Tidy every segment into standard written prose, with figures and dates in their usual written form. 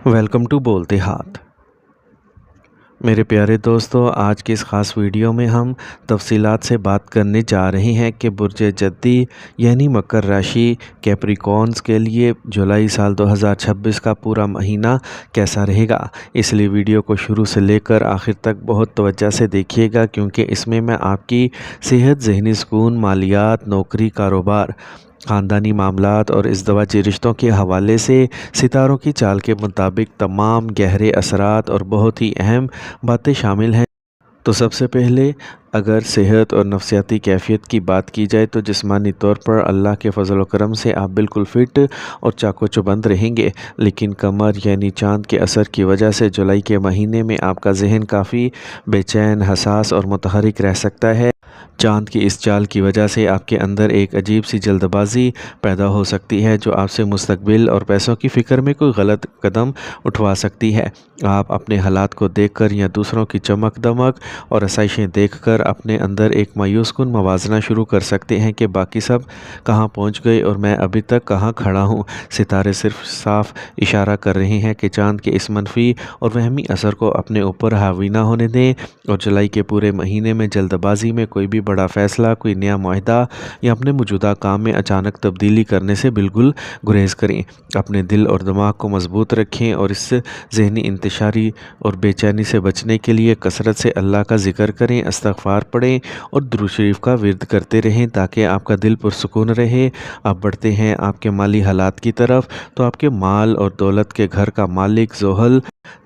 Welcome to بولتے ہاتھ۔ میرے پیارے دوستو، آج کی اس خاص ویڈیو میں ہم تفصیلات سے بات کرنے جا رہے ہیں کہ برج جدی یعنی مکر راشی کیپریکونز کے لیے جولائی سال 2026 کا پورا مہینہ کیسا رہے گا۔ اس لیے ویڈیو کو شروع سے لے کر آخر تک بہت توجہ سے دیکھیے گا، کیونکہ اس میں آپ کی صحت، ذہنی سکون، مالیات، نوکری، کاروبار، خاندانی معاملات اور ازدواجی رشتوں کے حوالے سے ستاروں کی چال کے مطابق تمام گہرے اثرات اور بہت ہی اہم باتیں شامل ہیں۔ تو سب سے پہلے اگر صحت اور نفسیاتی کیفیت کی بات کی جائے تو جسمانی طور پر اللہ کے فضل و کرم سے آپ بالکل فٹ اور چاق و چوبند رہیں گے، لیکن قمر یعنی چاند کے اثر کی وجہ سے جولائی کے مہینے میں آپ کا ذہن کافی بے چین، حساس اور متحرک رہ سکتا ہے۔ چاند کی اس چال کی وجہ سے آپ کے اندر ایک عجیب سی جلد بازی پیدا ہو سکتی ہے، جو آپ سے مستقبل اور پیسوں کی فکر میں کوئی غلط قدم اٹھوا سکتی ہے۔ آپ اپنے حالات کو دیکھ کر یا دوسروں کی چمک دمک اور آسائشیں دیکھ کر اپنے اندر ایک مایوس کن موازنہ شروع کر سکتے ہیں کہ باقی سب کہاں پہنچ گئے اور میں ابھی تک کہاں کھڑا ہوں۔ ستارے صرف صاف اشارہ کر رہے ہیں کہ چاند کے اس منفی اور وہمی اثر کو اپنے اوپر حاوی نہ ہونے دیں، اور جولائی کے پورے مہینے میں جلد بازی میں کوئی بھی بڑا فیصلہ، کوئی نیا معاہدہ یا اپنے موجودہ کام میں اچانک تبدیلی کرنے سے بالکل گریز کریں۔ اپنے دل اور دماغ کو مضبوط رکھیں اور اس ذہنی انتشاری اور بے چینی سے بچنے کے لیے کثرت سے اللہ کا ذکر کریں، استغفار پڑھیں اور درود شریف کا ورد کرتے رہیں تاکہ آپ کا دل پرسکون رہے۔ آپ بڑھتے ہیں آپ کے مالی حالات کی طرف تو آپ کے مال اور دولت کے گھر کا مالک زحل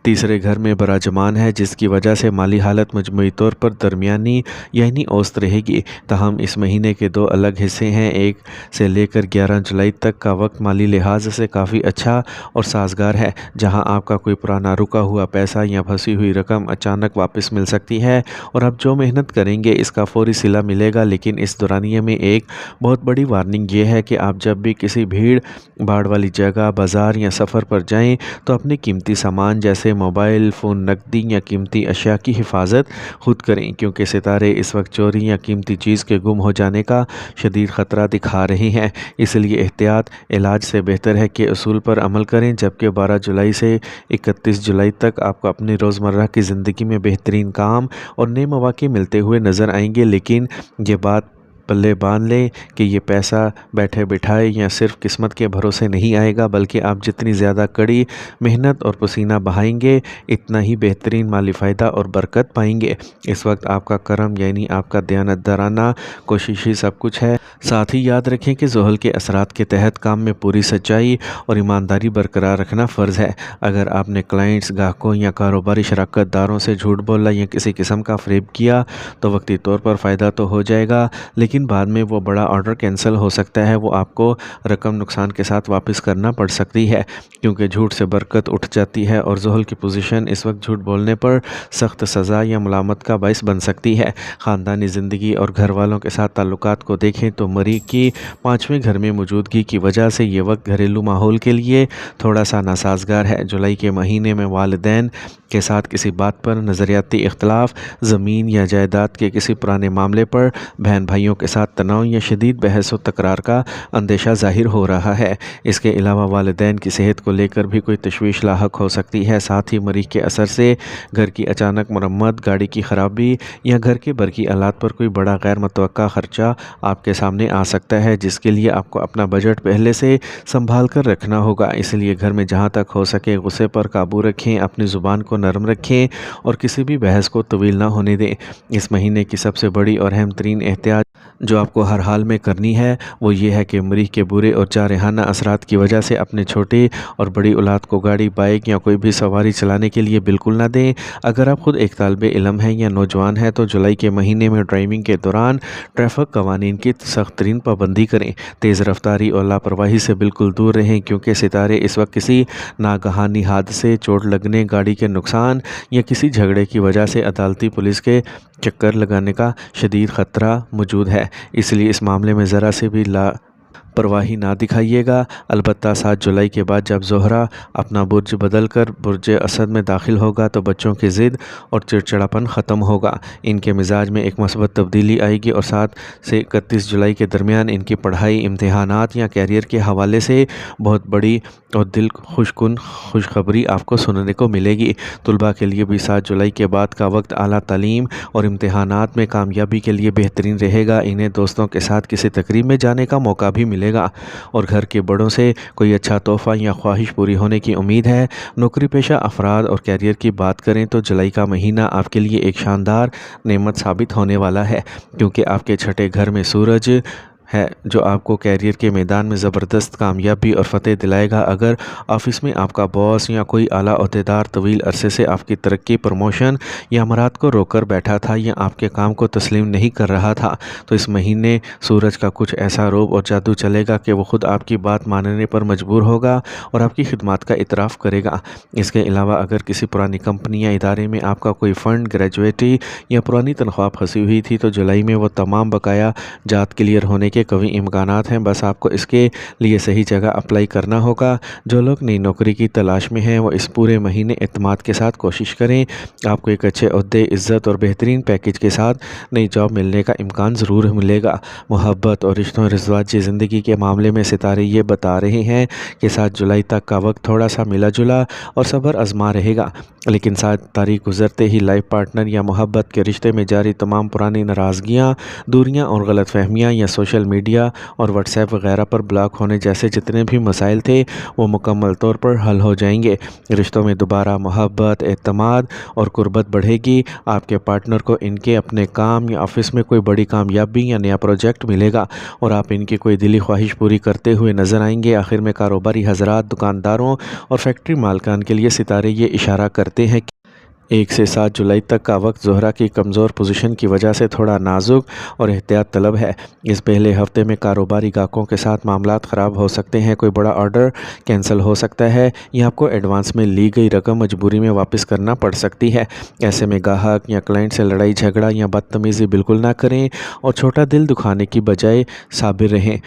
تیسرے گھر میں براجمان ہے، جس کی وجہ سے مالی حالت مجموعی طور پر درمیانی یعنی اوسط رہے گی۔ تاہم اس مہینے کے دو الگ حصے ہیں۔ 1 سے لے کر 11 جولائی تک کا وقت مالی لحاظ سے کافی اچھا اور سازگار ہے، جہاں آپ کا کوئی پرانا رکا ہوا پیسہ یا پھنسی ہوئی رقم اچانک واپس مل سکتی ہے، اور آپ جو محنت کریں گے اس کا فوری صلہ ملے گا۔ لیکن اس دورانیے میں ایک بہت بڑی وارننگ یہ ہے کہ آپ جب بھی کسی بھیڑ بھاڑ والی جگہ، بازار یا سفر پر جائیں تو اپنے قیمتی سامان جیسے موبائل فون، نقدی یا قیمتی اشیاء کی حفاظت خود کریں، کیونکہ ستارے اس وقت چوری یا قیمتی چیز کے گم ہو جانے کا شدید خطرہ دکھا رہے ہیں۔ اس لیے احتیاط علاج سے بہتر ہے کہ اصول پر عمل کریں۔ جبکہ 12 جولائی سے 31 جولائی تک آپ کو اپنی روزمرہ کی زندگی میں بہترین کام اور نئے مواقع ملتے ہوئے نظر آئیں گے، لیکن یہ بات پلے باندھ لیں کہ یہ پیسہ بیٹھے بٹھائے یا صرف قسمت کے بھروسے نہیں آئے گا، بلکہ آپ جتنی زیادہ کڑی محنت اور پسینہ بہائیں گے اتنا ہی بہترین مالی فائدہ اور برکت پائیں گے۔ اس وقت آپ کا کرم یعنی آپ کا دیانتدارانہ کوشش ہی سب کچھ ہے۔ ساتھ ہی یاد رکھیں کہ زحل کے اثرات کے تحت کام میں پوری سچائی اور ایمانداری برقرار رکھنا فرض ہے۔ اگر آپ نے کلائنٹس، گاہکوں یا کاروباری شراکت داروں سے جھوٹ بولا یا کسی قسم کا فریب کیا تو وقتی طور پر فائدہ تو ہو جائے گا، لیکن بعد میں وہ بڑا آرڈر کینسل ہو سکتا ہے۔ وہ آپ کو رقم نقصان کے ساتھ واپس کرنا پڑ سکتی ہے، کیونکہ جھوٹ سے برکت اٹھ جاتی ہے، اور زحل کی پوزیشن اس وقت جھوٹ بولنے پر سخت سزا یا ملامت کا باعث بن سکتی ہے۔ خاندانی زندگی اور گھر والوں کے ساتھ تعلقات کو دیکھیں تو مریخ کی 5ویں گھر میں موجودگی کی وجہ سے یہ وقت گھریلو ماحول کے لیے تھوڑا سا ناسازگار ہے۔ جولائی کے مہینے میں والدین کے ساتھ کسی بات پر نظریاتی اختلاف، زمین یا جائیداد کے کسی پرانے معاملے پر بہن بھائیوں کے ساتھ تناؤ یا شدید بحث و تکرار کا اندیشہ ظاہر ہو رہا ہے۔ اس کے علاوہ والدین کی صحت کو لے کر بھی کوئی تشویش لاحق ہو سکتی ہے۔ ساتھ ہی مریخ کے اثر سے گھر کی اچانک مرمت، گاڑی کی خرابی یا گھر کے برقی آلات پر کوئی بڑا غیر متوقع خرچہ آپ کے سامنے آ سکتا ہے، جس کے لیے آپ کو اپنا بجٹ پہلے سے سنبھال کر رکھنا ہوگا۔ اس لیے گھر میں جہاں تک ہو سکے غصے پر قابو رکھیں، اپنی زبان کو نرم رکھیں اور کسی بھی بحث کو طویل نہ ہونے دیں۔ اس مہینے کی سب سے بڑی اور اہم ترین احتیاط جو آپ کو ہر حال میں کرنی ہے وہ یہ ہے کہ مریخ کے برے اور جارحانہ اثرات کی وجہ سے اپنے چھوٹے اور بڑی اولاد کو گاڑی، بائک یا کوئی بھی سواری چلانے کے لیے بالکل نہ دیں۔ اگر آپ خود ایک طالب علم ہیں یا نوجوان ہیں تو جولائی کے مہینے میں ڈرائیونگ کے دوران ٹریفک قوانین کی سخت ترین پابندی کریں۔ تیز رفتاری اور لاپرواہی سے بالکل دور رہیں، کیونکہ ستارے اس وقت کسی ناگہانی حادثے، چوٹ لگنے، گاڑی کے نقصان یا کسی جھگڑے کی وجہ سے عدالتی پولیس کے چکر لگانے کا شدید خطرہ موجود ہے۔ اس لیے اس معاملے میں ذرا سے بھی پرواہی نہ دکھائیے گا۔ البتہ 7 جولائی کے بعد جب زہرہ اپنا برج بدل کر برج اسد میں داخل ہوگا تو بچوں کی ضد اور چڑچڑاپن ختم ہوگا، ان کے مزاج میں ایک مثبت تبدیلی آئے گی اور 7 سے 31 جولائی کے درمیان ان کی پڑھائی، امتحانات یا کیریئر کے حوالے سے بہت بڑی اور دل خوشکن خوشخبری آپ کو سننے کو ملے گی۔ طلباء کے لیے بھی 7 جولائی کے بعد کا وقت اعلیٰ تعلیم اور امتحانات میں کامیابی کے لیے بہترین رہے گا۔ انہیں دوستوں کے ساتھ کسی تقریب میں جانے کا موقع بھی ملے گا اور گھر کے بڑوں سے کوئی اچھا تحفہ یا خواہش پوری ہونے کی امید ہے۔ نوکری پیشہ افراد اور کیریئر کی بات کریں تو جولائی کا مہینہ آپ کے لیے ایک شاندار نعمت ثابت ہونے والا ہے، کیونکہ آپ کے چھٹے گھر میں سورج ہے جو آپ کو کیریئر کے میدان میں زبردست کامیابی اور فتح دلائے گا۔ اگر آفس میں آپ کا باس یا کوئی اعلیٰ عہدیدار طویل عرصے سے آپ کی ترقی، پروموشن یا امارات کو روک کر بیٹھا تھا یا آپ کے کام کو تسلیم نہیں کر رہا تھا، تو اس مہینے سورج کا کچھ ایسا روب اور جادو چلے گا کہ وہ خود آپ کی بات ماننے پر مجبور ہوگا اور آپ کی خدمات کا اعتراف کرے گا۔ اس کے علاوہ اگر کسی پرانی کمپنی یا ادارے میں آپ کا کوئی فنڈ، گریجویٹی یا پرانی تنخواہ پھنسی ہوئی تھی تو جولائی میں وہ تمام بقایا جات کلیئر ہونے کے قوی امکانات ہیں۔ بس آپ کو اس کے لیے صحیح جگہ اپلائی کرنا ہوگا۔ جو لوگ نئی نوکری کی تلاش میں ہیں وہ اس پورے مہینے اعتماد کے ساتھ کوشش کریں۔ آپ کو ایک اچھے عہدے، عزت اور بہترین پیکیج کے ساتھ نئی جاب ملنے کا امکان ضرور ملے گا۔ محبت اور رشتوں اور ازدواجی زندگی کے معاملے میں ستارے یہ بتا رہے ہیں کہ 7 جولائی تک کا وقت تھوڑا سا ملا جلا اور صبر آزما رہے گا، لیکن 7 تاریخ گزرتے ہی لائف پارٹنر یا محبت کے رشتے میں جاری تمام پرانی ناراضگیاں، دوریاں اور غلط فہمیاں یا سوشل میڈیا اور واٹس ایپ وغیرہ پر بلاک ہونے جیسے جتنے بھی مسائل تھے وہ مکمل طور پر حل ہو جائیں گے۔ رشتوں میں دوبارہ محبت، اعتماد اور قربت بڑھے گی۔ آپ کے پارٹنر کو ان کے اپنے کام یا آفس میں کوئی بڑی کامیابی یا نیا پروجیکٹ ملے گا اور آپ ان کی کوئی دلی خواہش پوری کرتے ہوئے نظر آئیں گے۔ آخر میں کاروباری حضرات، دکانداروں اور فیکٹری مالکان کے لیے ستارے یہ اشارہ کرتے ہیں کہ 1 سے 7 جولائی تک کا وقت زہرہ کی کمزور پوزیشن کی وجہ سے تھوڑا نازک اور احتیاط طلب ہے۔ اس پہلے ہفتے میں کاروباری گاہکوں کے ساتھ معاملات خراب ہو سکتے ہیں، کوئی بڑا آرڈر کینسل ہو سکتا ہے یا آپ کو ایڈوانس میں لی گئی رقم مجبوری میں واپس کرنا پڑ سکتی ہے۔ ایسے میں گاہک یا کلائنٹ سے لڑائی جھگڑا یا بدتمیزی بالکل نہ کریں اور چھوٹا دل دکھانے کی بجائے صابر رہیں،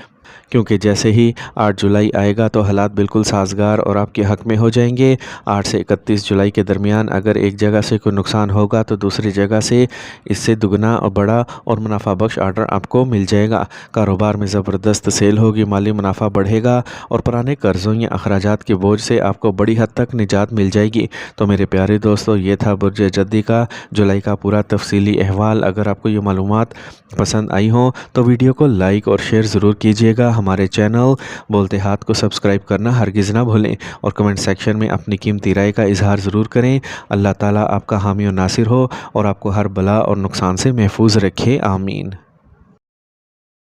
کیونکہ جیسے ہی 8 جولائی آئے گا تو حالات بالکل سازگار اور آپ کے حق میں ہو جائیں گے۔ 8 سے 31 جولائی کے درمیان اگر ایک جگہ سے کوئی نقصان ہوگا تو دوسری جگہ سے اس سے دگنا اور بڑا اور منافع بخش آرڈر آپ کو مل جائے گا۔ کاروبار میں زبردست سیل ہوگی، مالی منافع بڑھے گا اور پرانے قرضوں یا اخراجات کے بوجھ سے آپ کو بڑی حد تک نجات مل جائے گی۔ تو میرے پیارے دوستو، یہ تھا برج جدی کا جولائی کا پورا تفصیلی احوال۔ اگر آپ کو یہ معلومات پسند آئی ہوں تو ویڈیو کو لائک اور شیئر ضرور کیجیے گا۔ ہمارے چینل بولتے ہاتھ کو سبسکرائب کرنا ہرگز نہ بھولیں اور کمنٹ سیکشن میں اپنی قیمتی رائے کا اظہار ضرور کریں۔ اللہ تعالیٰ آپ کا حامی و ناصر ہو اور آپ کو ہر بلا اور نقصان سے محفوظ رکھے، آمین۔